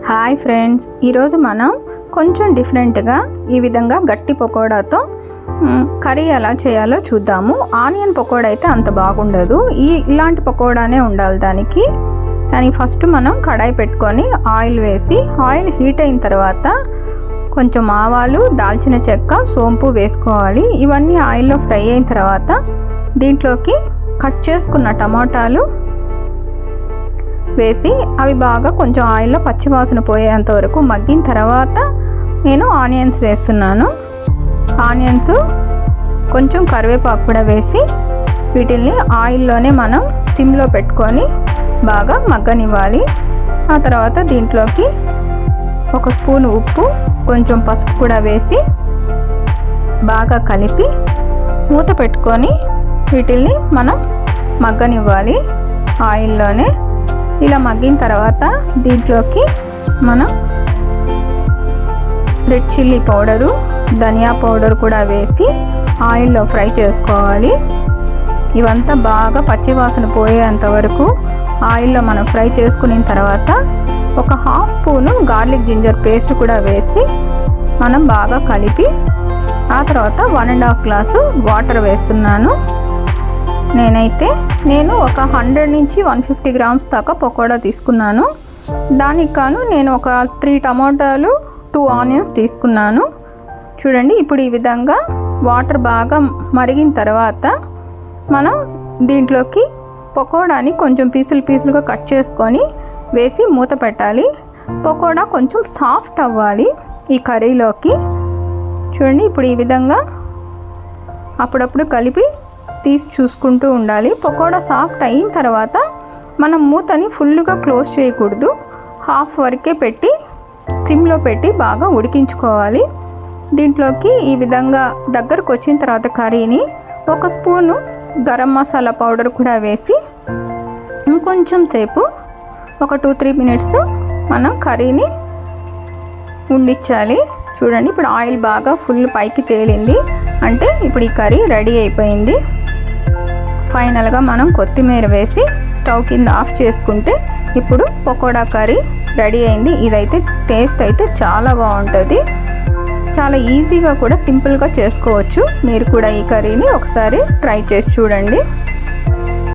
Hi friends, ఈరోజు మనం కొంచెం డిఫరెంట్గా ఈ విధంగా గట్టి పకోడాతో కర్రీ ఎలా చేయాలో చూద్దాము. ఆనియన్ పకోడా అయితే అంత బాగుండదు, ఇలాంటి పకోడానే ఉండాలి. దానికి ఫస్ట్ మనం కడాయి పెట్టుకొని ఆయిల్ వేసి, ఆయిల్ హీట్ అయిన తర్వాత కొంచెం ఆవాలు, దాల్చిన చెక్క, సోంపు వేసుకోవాలి. ఇవన్నీ ఆయిల్లో ఫ్రై అయిన తర్వాత దీంట్లోకి కట్ చేసుకున్న టమాటాలు వేసి అవి బాగా కొంచెం ఆయిల్లో పచ్చివాసన పోయేంత వరకు మగ్గిన తర్వాత నేను ఆనియన్స్ వేస్తున్నాను. ఆనియన్స్ కొంచెం కరివేపాకు కూడా వేసి వీటిల్ని ఆయిల్లోనే మనం సిమ్లో పెట్టుకొని బాగా మగ్గనివ్వాలి. ఆ తర్వాత దీంట్లోకి 1 స్పూన్ ఉప్పు, కొంచెం పసుపు కూడా వేసి బాగా కలిపి మూత పెట్టుకొని వీటిల్ని మనం మగ్గనివ్వాలి ఆయిల్లోనే. ఇలా మగ్గిన తర్వాత దీంట్లోకి మనం రెడ్ చిల్లీ పౌడరు, ధనియా పౌడర్ కూడా వేసి ఆయిల్లో ఫ్రై చేసుకోవాలి. ఇవంతా బాగా పచ్చివాసన పోయేంత వరకు ఆయిల్లో మనం ఫ్రై చేసుకున్న తర్వాత 1/2 స్పూను గార్లిక్ జింజర్ పేస్ట్ కూడా వేసి మనం బాగా కలిపి ఆ తర్వాత 1.5 గ్లాసు వాటర్ వేస్తున్నాను. నేను ఒక 100 నుంచి 150 గ్రామ్స్ దాకా పకోడా తీసుకున్నాను. దానికి కాను నేను ఒక 3 టమాటాలు, 2 ఆనియన్స్ తీసుకున్నాను. చూడండి, ఇప్పుడు ఈ విధంగా వాటర్ బాగా మరిగిన తర్వాత మనం దీంట్లోకి పకోడాని కొంచెం పీసులుగా కట్ చేసుకొని వేసి మూత పెట్టాలి. పకోడా కొంచెం సాఫ్ట్ అవ్వాలి ఈ కర్రీలోకి. చూడండి, ఇప్పుడు ఈ విధంగా అప్పుడప్పుడు కలిపి తీసి చూసుకుంటూ ఉండాలి. పకోడా సాఫ్ట్ అయిన తర్వాత మనం మూతని ఫుల్గా క్లోజ్ చేయకూడదు, హాఫ్ వరకే పెట్టి సిమ్లో పెట్టి బాగా ఉడికించుకోవాలి. దీంట్లోకి ఈ విధంగా దగ్గరకు వచ్చిన తర్వాత కర్రీని 1 స్పూను గరం మసాలా పౌడర్ కూడా వేసి ఇంకొంచెం సేపు ఒక 2-3 మినిట్స్ మనం కర్రీని ఉండించాలి. చూడండి, ఇప్పుడు ఆయిల్ బాగా ఫుల్ పైకి తేలింది అంటే ఇప్పుడు ఈ కర్రీ రెడీ అయిపోయింది. ఫైనల్గా మనం కొత్తిమీర వేసి స్టవ్ కింద ఆఫ్ చేసుకుంటే ఇప్పుడు పకోడా కర్రీ రెడీ అయింది. ఇదైతే టేస్ట్ అయితే చాలా బాగుంటుంది. చాలా ఈజీగా కూడా సింపుల్గా చేసుకోవచ్చు. మీరు కూడా ఈ కర్రీని ఒకసారి ట్రై చేసి చూడండి.